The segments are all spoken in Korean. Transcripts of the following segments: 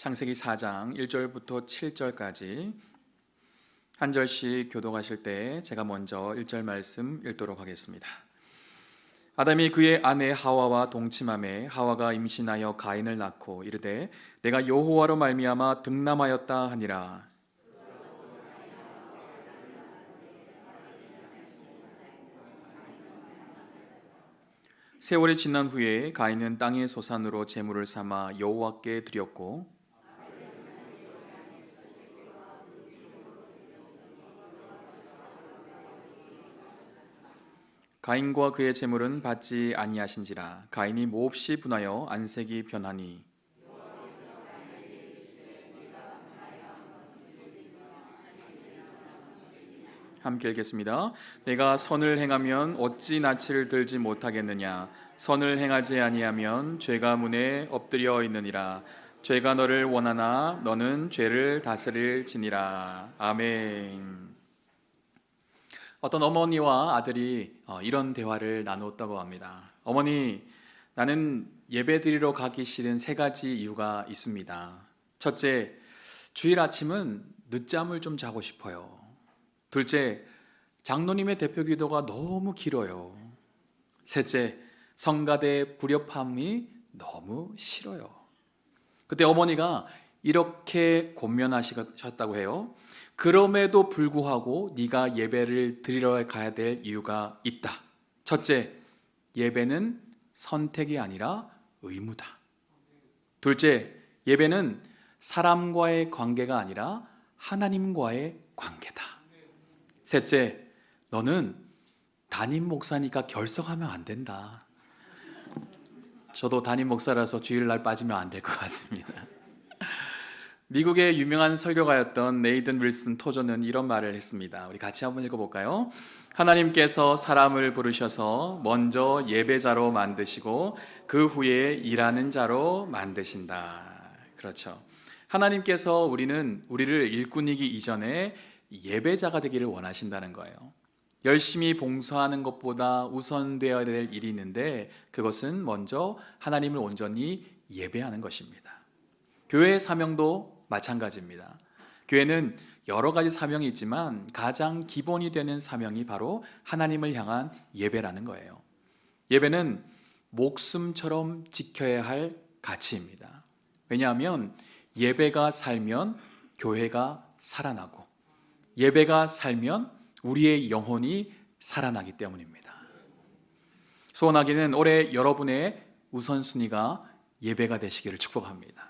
창세기 4장 1절부터 7절까지 한 절씩 교독하실 때 제가 먼저 1절 말씀 읽도록 하겠습니다. 아담이 그의 아내 하와와 동침하매 하와가 임신하여 가인을 낳고 이르되 내가 여호와로 말미암아 득남하였다 하니라. 세월이 지난 후에 가인은 땅의 소산으로 제물을 삼아 여호와께 드렸고 가인과 그의 제물은 받지 아니하신지라. 가인이 몹시 분하여 안색이 변하니 함께 읽겠습니다. 내가 선을 행하면 어찌 낯을 들지 못하겠느냐. 선을 행하지 아니하면 죄가 문에 엎드려 있느니라. 죄가 너를 원하나 너는 죄를 다스릴지니라. 아멘. 어떤 어머니와 아들이 이런 대화를 나누었다고 합니다. 어머니, 나는 예배 드리러 가기 싫은 세 가지 이유가 있습니다. 첫째, 주일 아침은 늦잠을 좀 자고 싶어요. 둘째, 장로님의 대표 기도가 너무 길어요. 셋째, 성가대 불협화음이 너무 싫어요. 그때 어머니가 이렇게 권면하셨다고 해요. 그럼에도 불구하고 네가 예배를 드리러 가야 될 이유가 있다. 첫째, 예배는 선택이 아니라 의무다. 둘째, 예배는 사람과의 관계가 아니라 하나님과의 관계다. 셋째, 너는 담임 목사니까 결석하면 안 된다. 저도 담임 목사라서 주일날 빠지면 안 될 것 같습니다. 미국의 유명한 설교가였던 네이든 윌슨 토저는 이런 말을 했습니다. 우리 같이 한번 읽어볼까요? 하나님께서 사람을 부르셔서 먼저 예배자로 만드시고 그 후에 일하는 자로 만드신다. 그렇죠. 하나님께서 우리를 일꾼이기 이전에 예배자가 되기를 원하신다는 거예요. 열심히 봉사하는 것보다 우선되어야 될 일이 있는데 그것은 먼저 하나님을 온전히 예배하는 것입니다. 교회의 사명도 마찬가지입니다. 교회는 여러 가지 사명이 있지만 가장 기본이 되는 사명이 바로 하나님을 향한 예배라는 거예요. 예배는 목숨처럼 지켜야 할 가치입니다. 왜냐하면 예배가 살면 교회가 살아나고 예배가 살면 우리의 영혼이 살아나기 때문입니다. 소원하기는 올해 여러분의 우선순위가 예배가 되시기를 축복합니다.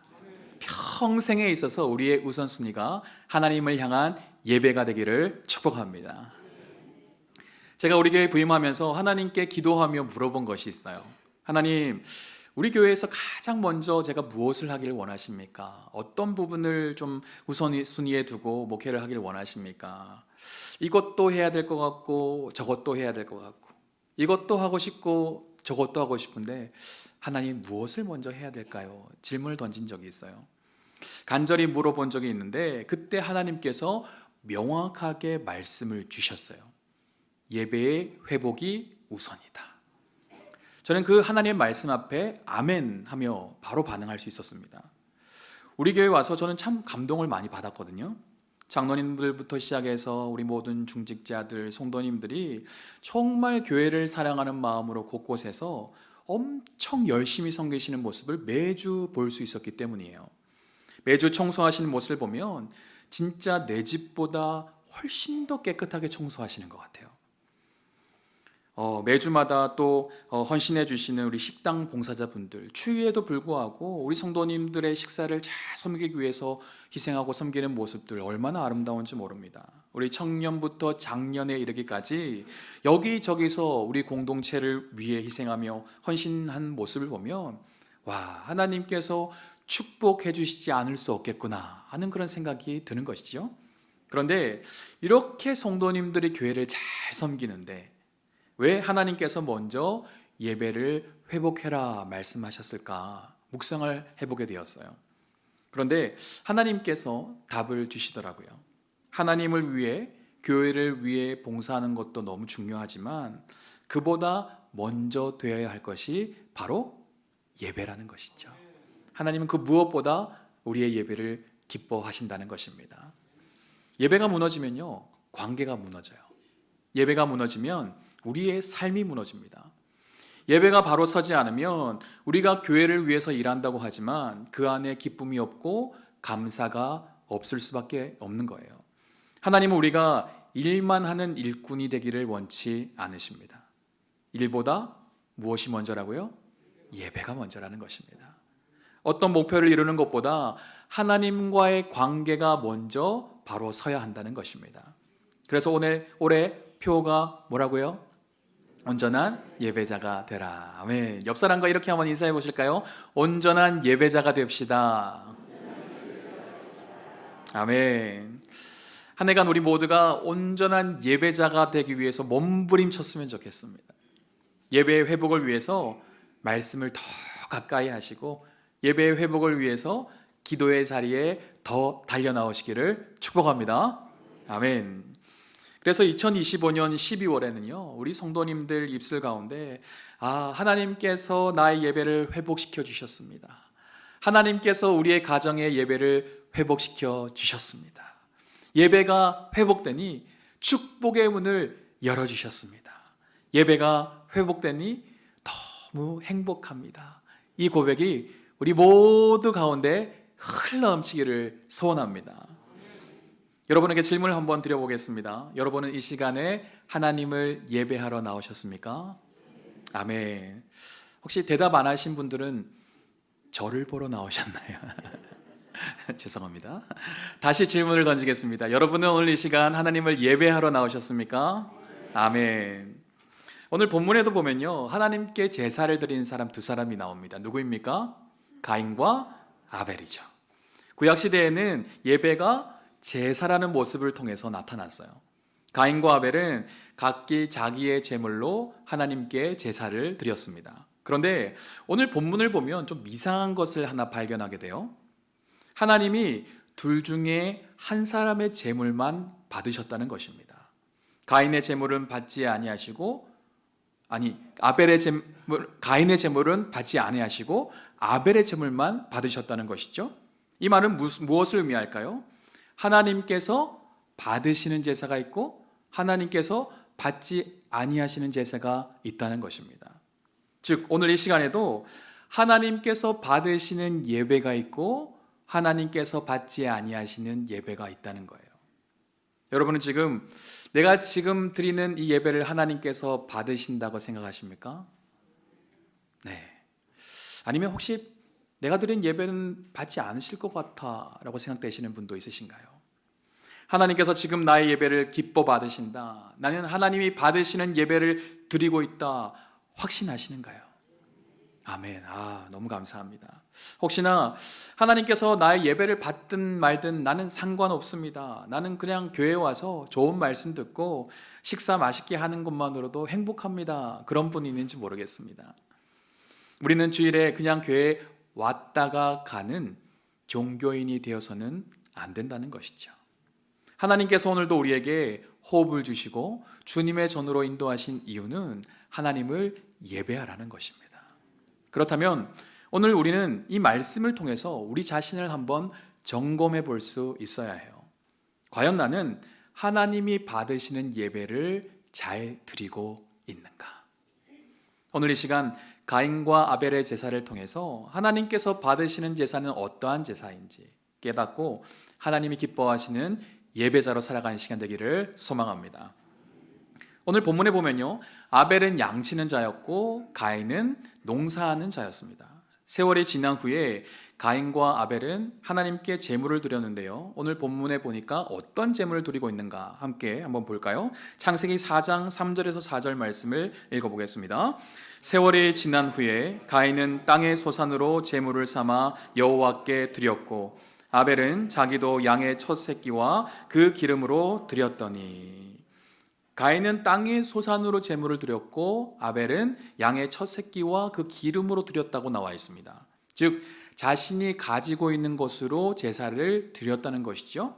평생에 있어서 우리의 우선순위가 하나님을 향한 예배가 되기를 축복합니다. 제가 우리 교회 부임하면서 하나님께 기도하며 물어본 것이 있어요. 하나님, 우리 교회에서 가장 먼저 제가 무엇을 하기를 원하십니까? 어떤 부분을 좀 우선순위에 두고 목회를 하기를 원하십니까? 이것도 해야 될 것 같고 저것도 해야 될 것 같고 이것도 하고 싶고 저것도 하고 싶은데 하나님 무엇을 먼저 해야 될까요? 질문을 던진 적이 있어요. 간절히 물어본 적이 있는데 그때 하나님께서 명확하게 말씀을 주셨어요. 예배의 회복이 우선이다. 저는 그 하나님의 말씀 앞에 아멘 하며 바로 반응할 수 있었습니다. 우리 교회 와서 저는 참 감동을 많이 받았거든요. 장로님들부터 시작해서 우리 모든 중직자들, 성도님들이 정말 교회를 사랑하는 마음으로 곳곳에서 엄청 열심히 섬기시는 모습을 매주 볼 수 있었기 때문이에요. 매주 청소하시는 모습을 보면 진짜 내 집보다 훨씬 더 깨끗하게 청소하시는 것 같아요. 매주마다 또 헌신해 주시는 우리 식당 봉사자분들, 추위에도 불구하고 우리 성도님들의 식사를 잘 섬기기 위해서 희생하고 섬기는 모습들 얼마나 아름다운지 모릅니다. 우리 청년부터 장년에 이르기까지 여기저기서 우리 공동체를 위해 희생하며 헌신한 모습을 보면 와, 하나님께서 축복해 주시지 않을 수 없겠구나 하는 그런 생각이 드는 것이죠. 그런데 이렇게 성도님들이 교회를 잘 섬기는데 왜 하나님께서 먼저 예배를 회복해라 말씀하셨을까 묵상을 해보게 되었어요. 그런데 하나님께서 답을 주시더라고요. 하나님을 위해 교회를 위해 봉사하는 것도 너무 중요하지만 그보다 먼저 되어야 할 것이 바로 예배라는 것이죠. 하나님은 그 무엇보다 우리의 예배를 기뻐하신다는 것입니다. 예배가 무너지면요, 관계가 무너져요. 예배가 무너지면 우리의 삶이 무너집니다. 예배가 바로 서지 않으면 우리가 교회를 위해서 일한다고 하지만 그 안에 기쁨이 없고 감사가 없을 수밖에 없는 거예요. 하나님은 우리가 일만 하는 일꾼이 되기를 원치 않으십니다. 일보다 무엇이 먼저라고요? 예배가 먼저라는 것입니다. 어떤 목표를 이루는 것보다 하나님과의 관계가 먼저 바로 서야 한다는 것입니다. 그래서 올해 표가 뭐라고요? 온전한 예배자가 되라. 아멘. 옆 사람과 이렇게 한번 인사해 보실까요? 온전한 예배자가 됩시다. 아멘. 한 해간 우리 모두가 온전한 예배자가 되기 위해서 몸부림쳤으면 좋겠습니다. 예배의 회복을 위해서 말씀을 더 가까이 하시고 예배의 회복을 위해서 기도의 자리에 더 달려나오시기를 축복합니다. 아멘. 그래서 2025년 12월에는요, 우리 성도님들 입술 가운데 하나님께서 나의 예배를 회복시켜 주셨습니다. 하나님께서 우리의 가정의 예배를 회복시켜 주셨습니다. 예배가 회복되니 축복의 문을 열어주셨습니다. 예배가 회복되니 너무 행복합니다. 이 고백이 우리 모두 가운데 흘러넘치기를 소원합니다. 여러분에게 질문을 한번 드려보겠습니다. 여러분은 이 시간에 하나님을 예배하러 나오셨습니까? 아멘. 혹시 대답 안 하신 분들은 저를 보러 나오셨나요? 죄송합니다. 다시 질문을 던지겠습니다. 여러분은 오늘 이 시간 하나님을 예배하러 나오셨습니까? 아멘. 오늘 본문에도 보면요, 하나님께 제사를 드린 사람 두 사람이 나옵니다. 누구입니까? 가인과 아벨이죠. 구약시대에는 예배가 제사라는 모습을 통해서 나타났어요. 가인과 아벨은 각기 자기의 제물로 하나님께 제사를 드렸습니다. 그런데 오늘 본문을 보면 좀 이상한 것을 하나 발견하게 돼요. 하나님이 둘 중에 한 사람의 제물만 받으셨다는 것입니다. 가인의 제물은 받지 아니하시고 가인의 제물은 받지 아니하시고 아벨의 제물만 받으셨다는 것이죠. 이 말은 무엇을 의미할까요? 하나님께서 받으시는 제사가 있고 하나님께서 받지 아니하시는 제사가 있다는 것입니다. 즉 오늘 이 시간에도 하나님께서 받으시는 예배가 있고 하나님께서 받지 아니하시는 예배가 있다는 거예요. 여러분은 내가 지금 드리는 이 예배를 하나님께서 받으신다고 생각하십니까? 네. 아니면 혹시 내가 드린 예배는 받지 않으실 것 같아 라고 생각되시는 분도 있으신가요? 하나님께서 지금 나의 예배를 기뻐 받으신다, 나는 하나님이 받으시는 예배를 드리고 있다 확신하시는가요? 아멘. 너무 감사합니다. 혹시나 하나님께서 나의 예배를 받든 말든 나는 상관없습니다, 나는 그냥 교회에 와서 좋은 말씀 듣고 식사 맛있게 하는 것만으로도 행복합니다, 그런 분이 있는지 모르겠습니다. 우리는 주일에 그냥 교회에 왔다가 가는 종교인이 되어서는 안 된다는 것이죠. 하나님께서 오늘도 우리에게 호흡을 주시고 주님의 전으로 인도하신 이유는 하나님을 예배하라는 것입니다. 그렇다면 오늘 우리는 이 말씀을 통해서 우리 자신을 한번 점검해 볼 수 있어야 해요. 과연 나는 하나님이 받으시는 예배를 잘 드리고 있는가? 오늘 이 시간 가인과 아벨의 제사를 통해서 하나님께서 받으시는 제사는 어떠한 제사인지 깨닫고 하나님이 기뻐하시는 예배자로 살아가는 시간 되기를 소망합니다. 오늘 본문에 보면요, 아벨은 양치는 자였고 가인은 농사하는 자였습니다. 세월이 지난 후에 가인과 아벨은 하나님께 제물을 드렸는데요, 오늘 본문에 보니까 어떤 제물을 드리고 있는가 함께 한번 볼까요? 창세기 4장 3절에서 4절 말씀을 읽어보겠습니다. 세월이 지난 후에 가인은 땅의 소산으로 제물을 삼아 여호와께 드렸고 아벨은 자기도 양의 첫 새끼와 그 기름으로 드렸더니, 가인은 땅의 소산으로 제물을 드렸고 아벨은 양의 첫 새끼와 그 기름으로 드렸다고 나와 있습니다. 즉 자신이 가지고 있는 것으로 제사를 드렸다는 것이죠.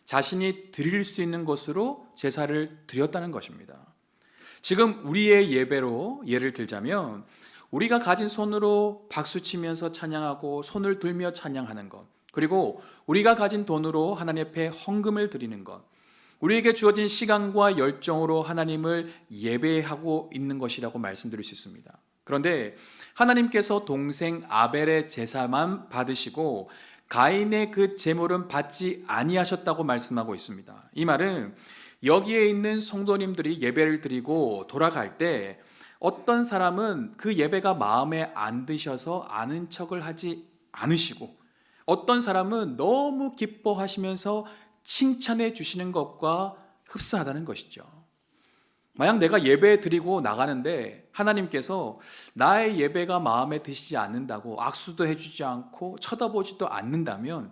자신이 드릴 수 있는 것으로 제사를 드렸다는 것입니다. 지금 우리의 예배로 예를 들자면 우리가 가진 손으로 박수치면서 찬양하고 손을 들며 찬양하는 것, 그리고 우리가 가진 돈으로 하나님 앞에 헌금을 드리는 것, 우리에게 주어진 시간과 열정으로 하나님을 예배하고 있는 것이라고 말씀드릴 수 있습니다. 그런데 하나님께서 동생 아벨의 제사만 받으시고 가인의 그 제물은 받지 아니하셨다고 말씀하고 있습니다. 이 말은 여기에 있는 성도님들이 예배를 드리고 돌아갈 때 어떤 사람은 그 예배가 마음에 안 드셔서 아는 척을 하지 않으시고, 어떤 사람은 너무 기뻐하시면서 칭찬해 주시는 것과 흡사하다는 것이죠. 만약 내가 예배 드리고 나가는데 하나님께서 나의 예배가 마음에 드시지 않는다고 악수도 해주지 않고 쳐다보지도 않는다면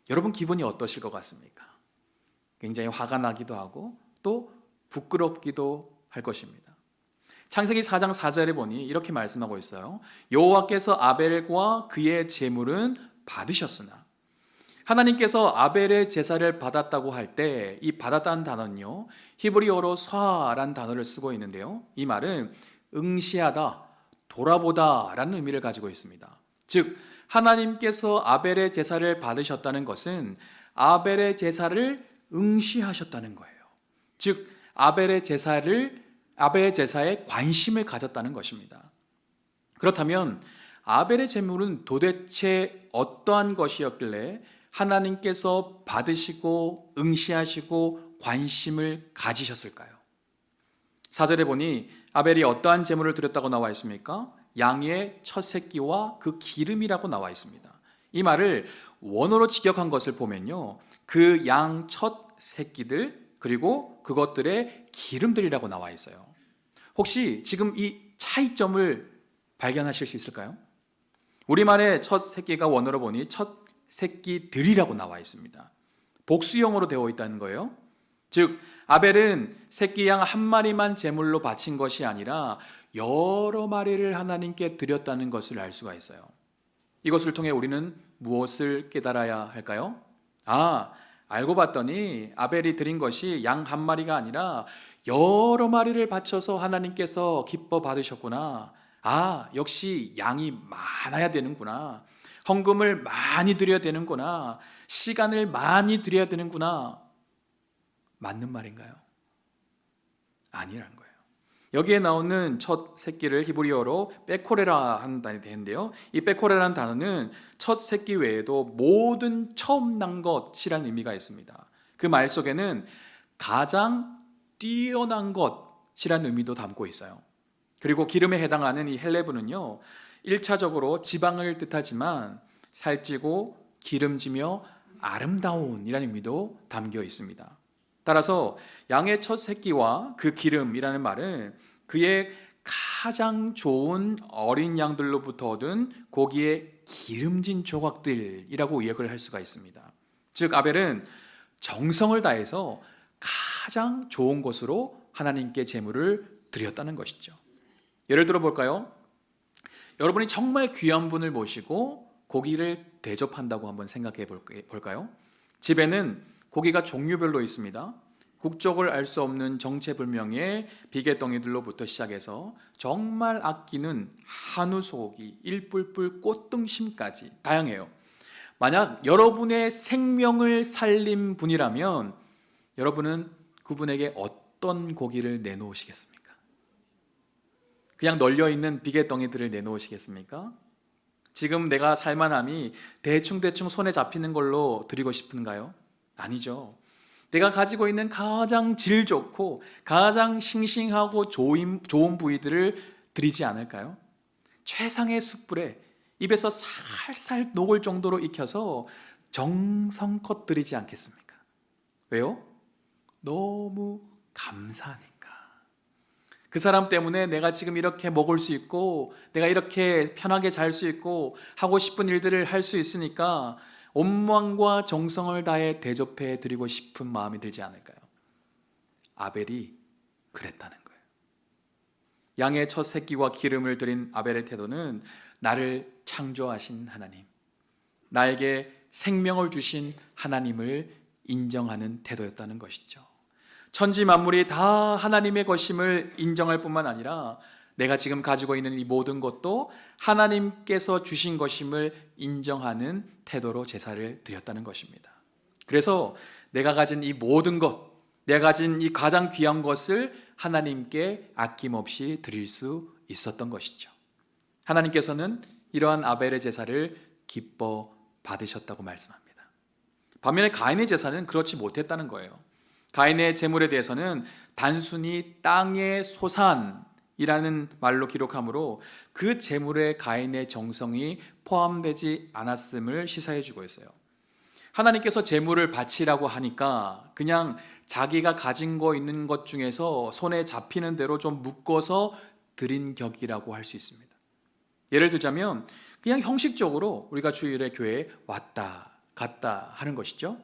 여러분 기분이 어떠실 것 같습니까? 굉장히 화가 나기도 하고 또 부끄럽기도 할 것입니다. 창세기 4장 4절에 보니 이렇게 말씀하고 있어요. 여호와께서 아벨과 그의 제물은 받으셨으나, 하나님께서 아벨의 제사를 받았다고 할 때 이 받았다는 단어는요, 히브리어로 쏴라는 단어를 쓰고 있는데요, 이 말은 응시하다, 돌아보다 라는 의미를 가지고 있습니다. 즉 하나님께서 아벨의 제사를 받으셨다는 것은 아벨의 제사를 응시하셨다는 거예요. 즉 아벨의 제사에 관심을 가졌다는 것입니다. 그렇다면 아벨의 제물은 도대체 어떠한 것이었길래 하나님께서 받으시고 응시하시고 관심을 가지셨을까요? 4절에 보니 아벨이 어떠한 제물을 드렸다고 나와 있습니까? 양의 첫 새끼와 그 기름이라고 나와 있습니다. 이 말을 원어로 직역한 것을 보면요, 그 양 첫 새끼들 그리고 그것들의 기름들이라고 나와 있어요. 혹시 지금 이 차이점을 발견하실 수 있을까요? 우리말의 첫 새끼가 원어로 보니 첫 새끼들이라고 나와 있습니다. 복수형으로 되어 있다는 거예요. 즉 아벨은 새끼 양 한 마리만 제물로 바친 것이 아니라 여러 마리를 하나님께 드렸다는 것을 알 수가 있어요. 이것을 통해 우리는 무엇을 깨달아야 할까요? 알고 봤더니 아벨이 드린 것이 양 한 마리가 아니라 여러 마리를 바쳐서 하나님께서 기뻐 받으셨구나. 역시 양이 많아야 되는구나. 헌금을 많이 드려야 되는구나. 시간을 많이 드려야 되는구나. 맞는 말인가요? 아니라는 거예요. 여기에 나오는 첫 새끼를 히브리어로 베코레라 하는 단어이 되는데요, 이 베코레라는 단어는 첫 새끼 외에도 모든 처음 난 것이라는 의미가 있습니다. 그 말 속에는 가장 뛰어난 것이라는 의미도 담고 있어요. 그리고 기름에 해당하는 이 헬레브는요, 1차적으로 지방을 뜻하지만 살찌고 기름지며 아름다운이라는 의미도 담겨 있습니다. 따라서 양의 첫 새끼와 그 기름이라는 말은 그의 가장 좋은 어린 양들로부터 얻은 고기의 기름진 조각들이라고 의역을 할 수가 있습니다. 즉 아벨은 정성을 다해서 가장 좋은 것으로 하나님께 제물을 드렸다는 것이죠. 예를 들어 볼까요? 여러분이 정말 귀한 분을 모시고 고기를 대접한다고 한번 생각해 볼까요? 집에는 고기가 종류별로 있습니다. 국적을 알 수 없는 정체불명의 비계덩이들로부터 시작해서 정말 아끼는 한우 소고기, 일뿔뿔 꽃등심까지 다양해요. 만약 여러분의 생명을 살린 분이라면 여러분은 그분에게 어떤 고기를 내놓으시겠습니까? 그냥 널려있는 비계덩이들을 내놓으시겠습니까? 지금 내가 살만함이 대충 손에 잡히는 걸로 드리고 싶은가요? 아니죠. 내가 가지고 있는 가장 질 좋고 가장 싱싱하고 좋은 부위들을 드리지 않을까요? 최상의 숯불에 입에서 살살 녹을 정도로 익혀서 정성껏 드리지 않겠습니까? 왜요? 너무 감사하니까. 그 사람 때문에 내가 지금 이렇게 먹을 수 있고 내가 이렇게 편하게 잘 수 있고 하고 싶은 일들을 할 수 있으니까 온마음과 정성을 다해 대접해 드리고 싶은 마음이 들지 않을까요? 아벨이 그랬다는 거예요. 양의 첫 새끼와 기름을 드린 아벨의 태도는 나를 창조하신 하나님, 나에게 생명을 주신 하나님을 인정하는 태도였다는 것이죠. 천지 만물이 다 하나님의 것임을 인정할 뿐만 아니라 내가 지금 가지고 있는 이 모든 것도 하나님께서 주신 것임을 인정하는 태도로 제사를 드렸다는 것입니다. 그래서 내가 가진 이 모든 것, 내가 가진 이 가장 귀한 것을 하나님께 아낌없이 드릴 수 있었던 것이죠. 하나님께서는 이러한 아벨의 제사를 기뻐 받으셨다고 말씀합니다. 반면에 가인의 제사는 그렇지 못했다는 거예요. 가인의 제물에 대해서는 단순히 땅의 소산이라는 말로 기록하므로 그 제물에 가인의 정성이 포함되지 않았음을 시사해 주고 있어요. 하나님께서 제물을 바치라고 하니까 그냥 자기가 가진 거 있는 것 중에서 손에 잡히는 대로 좀 묶어서 드린 격이라고 할 수 있습니다. 예를 들자면 그냥 형식적으로 우리가 주일에 교회에 왔다 갔다 하는 것이죠.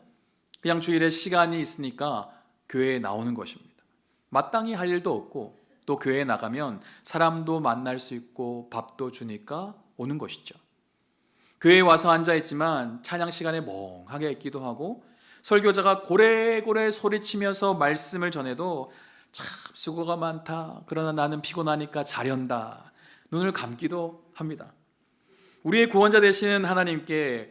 그냥 주일에 시간이 있으니까 교회에 나오는 것입니다. 마땅히 할 일도 없고 또 교회에 나가면 사람도 만날 수 있고 밥도 주니까 오는 것이죠. 교회에 와서 앉아있지만 찬양 시간에 멍하게 있기도 하고 설교자가 고래고래 소리치면서 말씀을 전해도 참 수고가 많다, 그러나 나는 피곤하니까 자련다, 눈을 감기도 합니다. 우리의 구원자 되시는 하나님께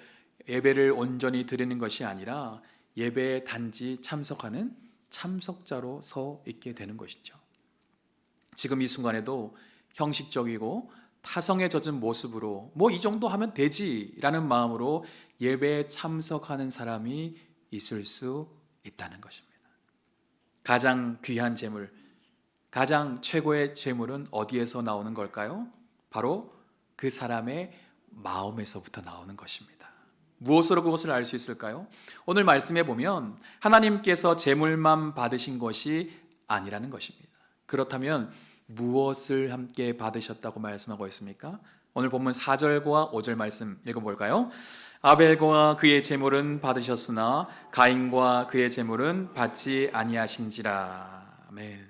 예배를 온전히 드리는 것이 아니라 예배에 단지 참석하는 참석자로 서 있게 되는 것이죠. 지금 이 순간에도 형식적이고 타성에 젖은 모습으로 뭐 이 정도 하면 되지라는 마음으로 예배에 참석하는 사람이 있을 수 있다는 것입니다. 가장 귀한 제물, 가장 최고의 제물은 어디에서 나오는 걸까요? 바로 그 사람의 마음에서부터 나오는 것입니다. 무엇으로 그것을 알 수 있을까요? 오늘 말씀해 보면 하나님께서 제물만 받으신 것이 아니라는 것입니다. 그렇다면 무엇을 함께 받으셨다고 말씀하고 있습니까? 오늘 본문 4절과 5절 말씀 읽어볼까요? 아벨과 그의 제물은 받으셨으나 가인과 그의 제물은 받지 아니하신지라. 아멘.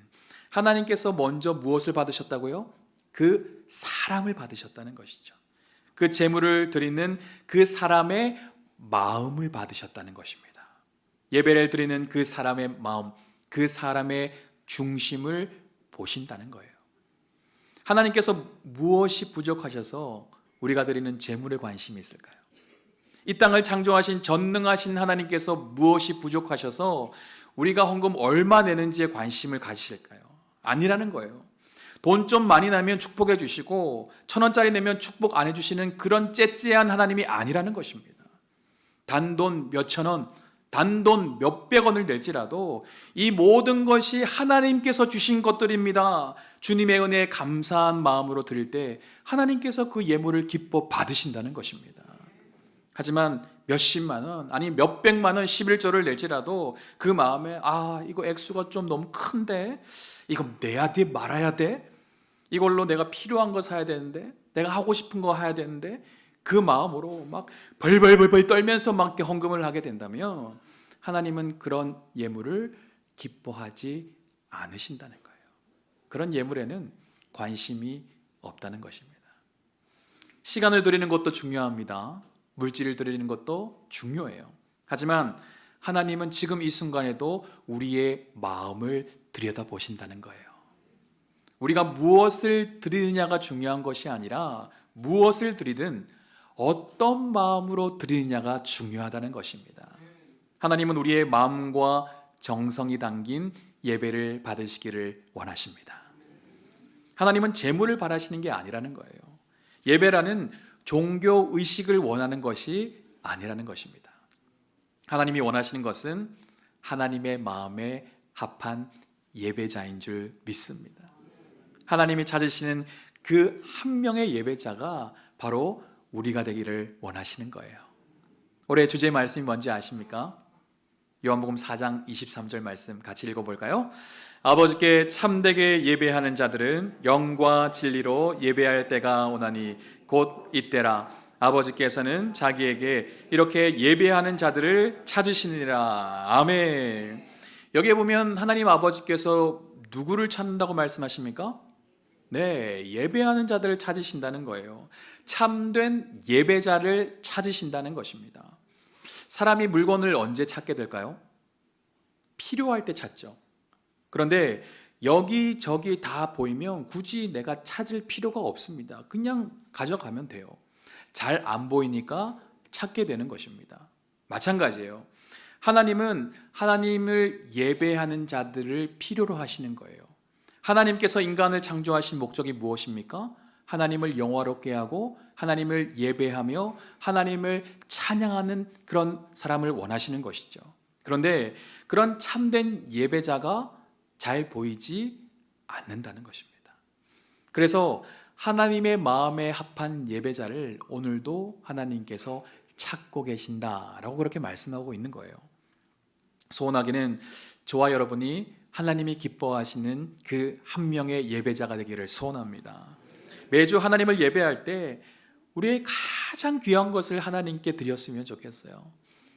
하나님께서 먼저 무엇을 받으셨다고요? 그 사람을 받으셨다는 것이죠. 그 제물을 드리는 그 사람의 마음을 받으셨다는 것입니다. 예배를 드리는 그 사람의 마음, 그 사람의 중심을 보신다는 거예요. 하나님께서 무엇이 부족하셔서 우리가 드리는 제물에 관심이 있을까요? 이 땅을 창조하신 전능하신 하나님께서 무엇이 부족하셔서 우리가 헌금 얼마 내는지에 관심을 가지실까요? 아니라는 거예요. 돈 좀 많이 내면 축복해 주시고 1,000원짜리 내면 축복 안 해주시는 그런 째째한 하나님이 아니라는 것입니다. 단돈 몇천 원, 단돈 몇백 원을 낼지라도 이 모든 것이 하나님께서 주신 것들입니다. 주님의 은혜에 감사한 마음으로 드릴 때 하나님께서 그 예물을 기뻐 받으신다는 것입니다. 하지만 몇십만 원, 아니 몇백만 원 11조를 낼지라도 그 마음에 이거 액수가 좀 너무 큰데 이거 내야 돼 말아야 돼? 이걸로 내가 필요한 거 사야 되는데, 내가 하고 싶은 거 해야 되는데, 그 마음으로 막 벌벌벌벌 떨면서 막 헌금을 하게 된다면 하나님은 그런 예물을 기뻐하지 않으신다는 거예요. 그런 예물에는 관심이 없다는 것입니다. 시간을 드리는 것도 중요합니다. 물질을 드리는 것도 중요해요. 하지만 하나님은 지금 이 순간에도 우리의 마음을 들여다보신다는 거예요. 우리가 무엇을 드리느냐가 중요한 것이 아니라 무엇을 드리든 어떤 마음으로 드리느냐가 중요하다는 것입니다. 하나님은 우리의 마음과 정성이 담긴 예배를 받으시기를 원하십니다. 하나님은 재물을 바라시는 게 아니라는 거예요. 예배라는 종교 의식을 원하는 것이 아니라는 것입니다. 하나님이 원하시는 것은 하나님의 마음에 합한 예배자인 줄 믿습니다. 하나님이 찾으시는 그 한 명의 예배자가 바로 우리가 되기를 원하시는 거예요. 올해 주제 말씀이 뭔지 아십니까? 요한복음 4장 23절 말씀 같이 읽어볼까요? 아버지께 참되게 예배하는 자들은 영과 진리로 예배할 때가 오나니 곧 이때라. 아버지께서는 자기에게 이렇게 예배하는 자들을 찾으시니라. 아멘. 여기에 보면 하나님 아버지께서 누구를 찾는다고 말씀하십니까? 네, 예배하는 자들을 찾으신다는 거예요. 참된 예배자를 찾으신다는 것입니다. 사람이 물건을 언제 찾게 될까요? 필요할 때 찾죠. 그런데 여기저기 다 보이면 굳이 내가 찾을 필요가 없습니다. 그냥 가져가면 돼요. 잘 안 보이니까 찾게 되는 것입니다. 마찬가지예요. 하나님은 하나님을 예배하는 자들을 필요로 하시는 거예요. 하나님께서 인간을 창조하신 목적이 무엇입니까? 하나님을 영화롭게 하고 하나님을 예배하며 하나님을 찬양하는 그런 사람을 원하시는 것이죠. 그런데 그런 참된 예배자가 잘 보이지 않는다는 것입니다. 그래서 하나님의 마음에 합한 예배자를 오늘도 하나님께서 찾고 계신다라고 그렇게 말씀하고 있는 거예요. 소원하기는 저와 여러분이 하나님이 기뻐하시는 그 한 명의 예배자가 되기를 소원합니다. 매주 하나님을 예배할 때 우리의 가장 귀한 것을 하나님께 드렸으면 좋겠어요.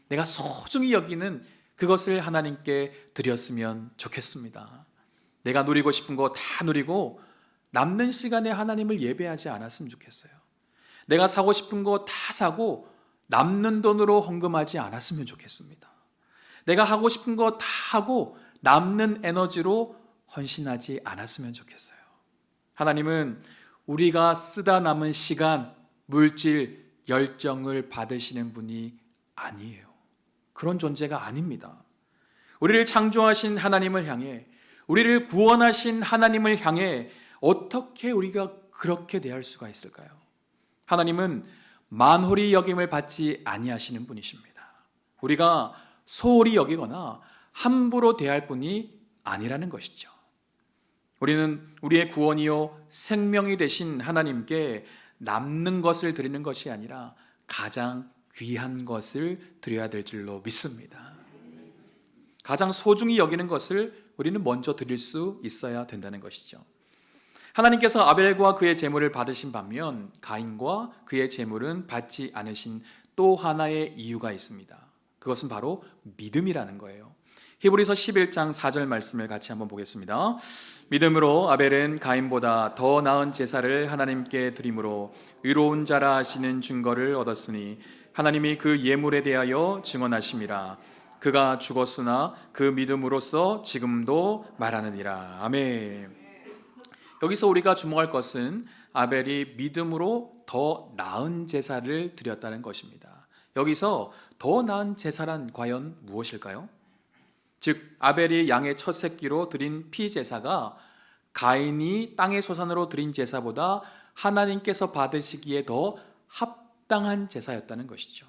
내가 소중히 여기는 그것을 하나님께 드렸으면 좋겠습니다. 내가 누리고 싶은 거 다 누리고 남는 시간에 하나님을 예배하지 않았으면 좋겠어요. 내가 사고 싶은 거 다 사고 남는 돈으로 헌금하지 않았으면 좋겠습니다. 내가 하고 싶은 거 다 하고 남는 에너지로 헌신하지 않았으면 좋겠어요. 하나님은 우리가 쓰다 남은 시간, 물질, 열정을 받으시는 분이 아니에요. 그런 존재가 아닙니다. 우리를 창조하신 하나님을 향해, 우리를 구원하신 하나님을 향해 어떻게 우리가 그렇게 대할 수가 있을까요? 하나님은 만홀히 여김을 받지 아니하시는 분이십니다. 우리가 소홀히 여기거나 함부로 대할 분이 아니라는 것이죠. 우리는 우리의 구원이요 생명이 되신 하나님께 남는 것을 드리는 것이 아니라 가장 귀한 것을 드려야 될 줄로 믿습니다. 가장 소중히 여기는 것을 우리는 먼저 드릴 수 있어야 된다는 것이죠. 하나님께서 아벨과 그의 제물을 받으신 반면 가인과 그의 제물은 받지 않으신 또 하나의 이유가 있습니다. 그것은 바로 믿음이라는 거예요. 히브리서 11장 4절 말씀을 같이 한번 보겠습니다. 믿음으로 아벨은 가인보다 더 나은 제사를 하나님께 드림으로 의로운 자라 하시는 증거를 얻었으니 하나님이 그 예물에 대하여 증언하심이라. 그가 죽었으나 그 믿음으로써 지금도 말하느니라. 아멘. 여기서 우리가 주목할 것은 아벨이 믿음으로 더 나은 제사를 드렸다는 것입니다. 여기서 더 나은 제사란 과연 무엇일까요? 즉 아벨이 양의 첫 새끼로 드린 피제사가 가인이 땅의 소산으로 드린 제사보다 하나님께서 받으시기에 더 합당한 제사였다는 것이죠.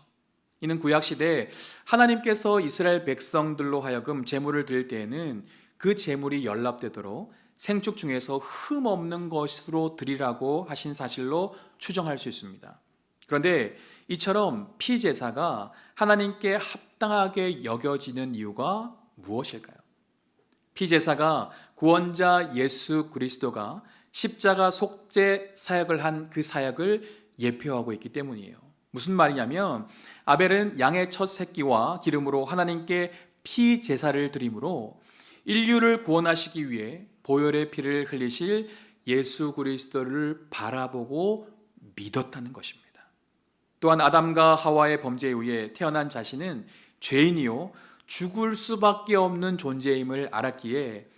이는 구약시대에 하나님께서 이스라엘 백성들로 하여금 제물을 드릴 때에는 그 제물이 연락되도록 생축 중에서 흠 없는 것으로 드리라고 하신 사실로 추정할 수 있습니다. 그런데 이처럼 피제사가 하나님께 합당하게 여겨지는 이유가 무엇일까요? 피제사가 구원자 예수 그리스도가 십자가 속죄 사역을 한 그 사역을 예표하고 있기 때문이에요. 무슨 말이냐면 아벨은 양의 첫 새끼와 기름으로 하나님께 피제사를 드림으로 인류를 구원하시기 위해 보혈의 피를 흘리실 예수 그리스도를 바라보고 믿었다는 것입니다. 또한 아담과 하와의 범죄에 의해 태어난 자신은 죄인이요 죽을 수밖에 없는 존재임을 알았기에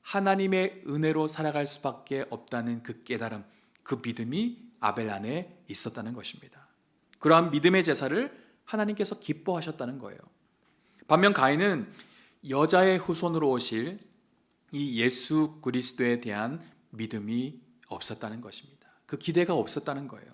하나님의 은혜로 살아갈 수밖에 없다는 그 깨달음, 그 믿음이 아벨 안에 있었다는 것입니다. 그러한 믿음의 제사를 하나님께서 기뻐하셨다는 거예요. 반면 가인은 여자의 후손으로 오실 이 예수 그리스도에 대한 믿음이 없었다는 것입니다. 그 기대가 없었다는 거예요.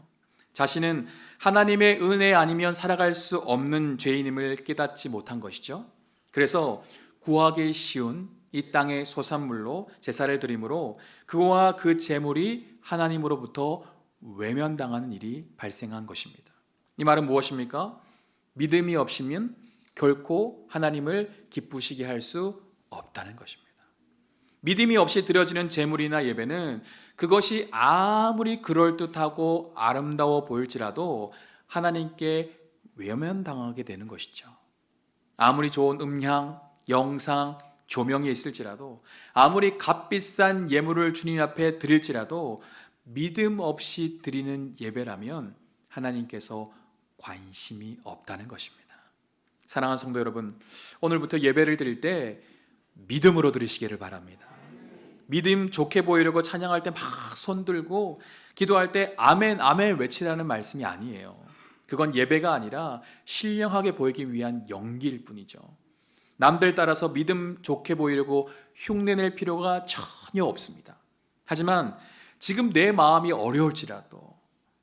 자신은 하나님의 은혜 아니면 살아갈 수 없는 죄인임을 깨닫지 못한 것이죠. 그래서 구하기 쉬운 이 땅의 소산물로 제사를 드림으로 그와 그 제물이 하나님으로부터 외면당하는 일이 발생한 것입니다. 이 말은 무엇입니까? 믿음이 없으면 결코 하나님을 기쁘시게 할 수 없다는 것입니다. 믿음이 없이 드려지는 제물이나 예배는 그것이 아무리 그럴듯하고 아름다워 보일지라도 하나님께 외면당하게 되는 것이죠. 아무리 좋은 음향, 영상, 조명이 있을지라도 아무리 값비싼 예물을 주님 앞에 드릴지라도 믿음 없이 드리는 예배라면 하나님께서 관심이 없다는 것입니다. 사랑하는 성도 여러분, 오늘부터 예배를 드릴 때 믿음으로 드리시기를 바랍니다. 믿음 좋게 보이려고 찬양할 때 막 손들고 기도할 때 아멘 아멘 외치라는 말씀이 아니에요. 그건 예배가 아니라 신령하게 보이기 위한 연기일 뿐이죠. 남들 따라서 믿음 좋게 보이려고 흉내낼 필요가 전혀 없습니다. 하지만 지금 내 마음이 어려울지라도,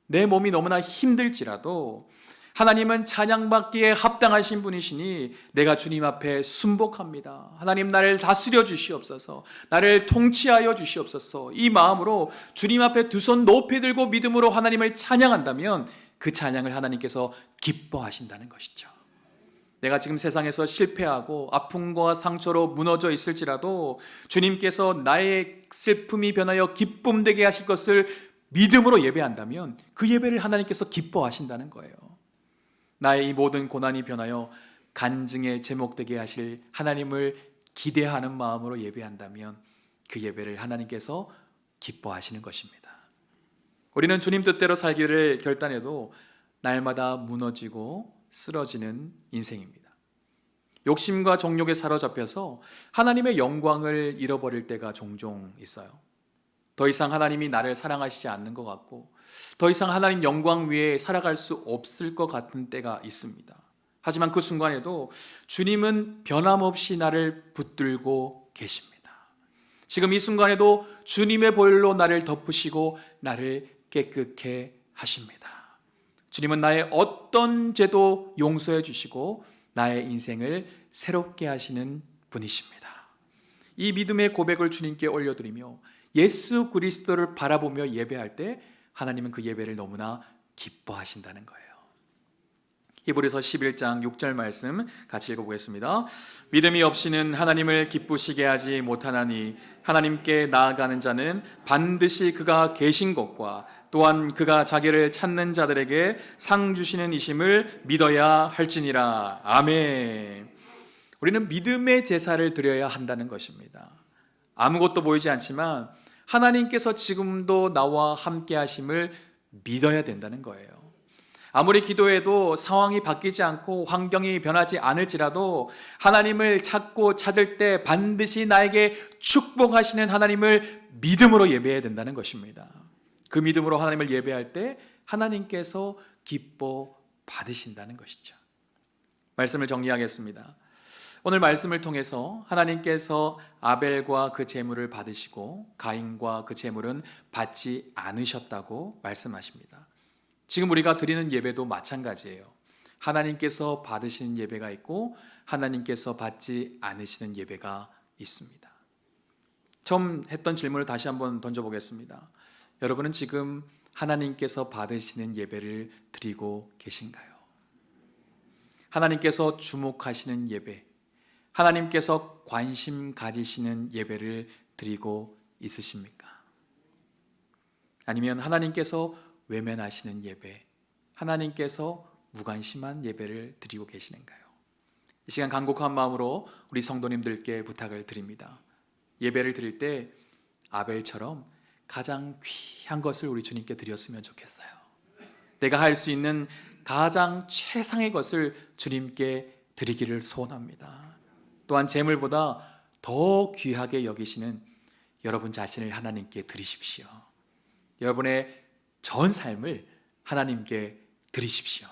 내 몸이 너무나 힘들지라도 하나님은 찬양받기에 합당하신 분이시니 내가 주님 앞에 순복합니다. 하나님 나를 다스려 주시옵소서, 나를 통치하여 주시옵소서. 이 마음으로 주님 앞에 두 손 높이 들고 믿음으로 하나님을 찬양한다면 그 찬양을 하나님께서 기뻐하신다는 것이죠. 내가 지금 세상에서 실패하고 아픔과 상처로 무너져 있을지라도 주님께서 나의 슬픔이 변하여 기쁨 되게 하실 것을 믿음으로 예배한다면 그 예배를 하나님께서 기뻐하신다는 거예요. 나의 이 모든 고난이 변하여 간증의 제목되게 하실 하나님을 기대하는 마음으로 예배한다면 그 예배를 하나님께서 기뻐하시는 것입니다. 우리는 주님 뜻대로 살기를 결단해도 날마다 무너지고 쓰러지는 인생입니다. 욕심과 정욕에 사로잡혀서 하나님의 영광을 잃어버릴 때가 종종 있어요. 더 이상 하나님이 나를 사랑하시지 않는 것 같고 더 이상 하나님 영광 위에 살아갈 수 없을 것 같은 때가 있습니다. 하지만 그 순간에도 주님은 변함없이 나를 붙들고 계십니다. 지금 이 순간에도 주님의 보혈로 나를 덮으시고 나를 깨끗게 하십니다. 주님은 나의 어떤 죄도 용서해 주시고 나의 인생을 새롭게 하시는 분이십니다. 이 믿음의 고백을 주님께 올려드리며 예수 그리스도를 바라보며 예배할 때 하나님은 그 예배를 너무나 기뻐하신다는 거예요. 히브리서 11장 6절 말씀 같이 읽어보겠습니다. 믿음이 없이는 하나님을 기쁘시게 하지 못하나니 하나님께 나아가는 자는 반드시 그가 계신 것과 또한 그가 자기를 찾는 자들에게 상 주시는 이심을 믿어야 할지니라. 아멘. 우리는 믿음의 제사를 드려야 한다는 것입니다. 아무것도 보이지 않지만 하나님께서 지금도 나와 함께 하심을 믿어야 된다는 거예요. 아무리 기도해도 상황이 바뀌지 않고 환경이 변하지 않을지라도 하나님을 찾고 찾을 때 반드시 나에게 축복하시는 하나님을 믿음으로 예배해야 된다는 것입니다. 그 믿음으로 하나님을 예배할 때 하나님께서 기뻐 받으신다는 것이죠. 말씀을 정리하겠습니다. 오늘 말씀을 통해서 하나님께서 아벨과 그 제물을 받으시고 가인과 그 제물은 받지 않으셨다고 말씀하십니다. 지금 우리가 드리는 예배도 마찬가지예요. 하나님께서 받으시는 예배가 있고 하나님께서 받지 않으시는 예배가 있습니다. 처음 했던 질문을 다시 한번 던져보겠습니다. 여러분은 지금 하나님께서 받으시는 예배를 드리고 계신가요? 하나님께서 주목하시는 예배, 하나님께서 관심 가지시는 예배를 드리고 있으십니까? 아니면 하나님께서 외면하시는 예배, 하나님께서 무관심한 예배를 드리고 계시는가요? 이 시간 간곡한 마음으로 우리 성도님들께 부탁을 드립니다. 예배를 드릴 때 아벨처럼 가장 귀한 것을 우리 주님께 드렸으면 좋겠어요. 내가 할 수 있는 가장 최상의 것을 주님께 드리기를 소원합니다. 또한 재물보다 더 귀하게 여기시는 여러분 자신을 하나님께 드리십시오. 여러분의 전 삶을 하나님께 드리십시오.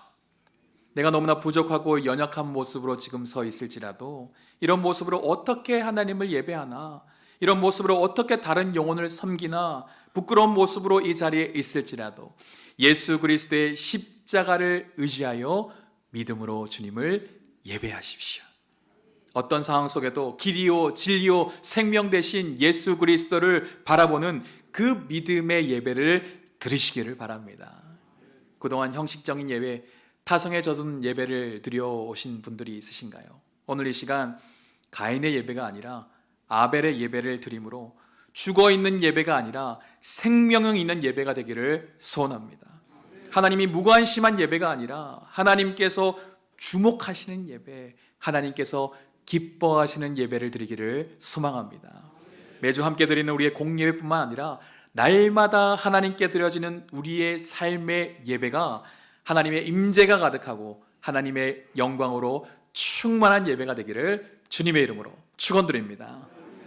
내가 너무나 부족하고 연약한 모습으로 지금 서 있을지라도 이런 모습으로 어떻게 하나님을 예배하나, 이런 모습으로 어떻게 다른 영혼을 섬기나 부끄러운 모습으로 이 자리에 있을지라도 예수 그리스도의 십자가를 의지하여 믿음으로 주님을 예배하십시오. 어떤 상황 속에도 길이요 진리요 생명 되신 예수 그리스도를 바라보는 그 믿음의 예배를 드리시기를 바랍니다. 그동안 형식적인 예배, 타성에 젖은 예배를 드려오신 분들이 있으신가요? 오늘 이 시간 가인의 예배가 아니라 아벨의 예배를 드림으로 죽어있는 예배가 아니라 생명력 있는 예배가 되기를 소원합니다. 하나님이 무관심한 예배가 아니라 하나님께서 주목하시는 예배, 하나님께서 기뻐하시는 예배를 드리기를 소망합니다. 매주 함께 드리는 우리의 공예배뿐만 아니라 날마다 하나님께 드려지는 우리의 삶의 예배가 하나님의 임재가 가득하고 하나님의 영광으로 충만한 예배가 되기를 주님의 이름으로 축원드립니다.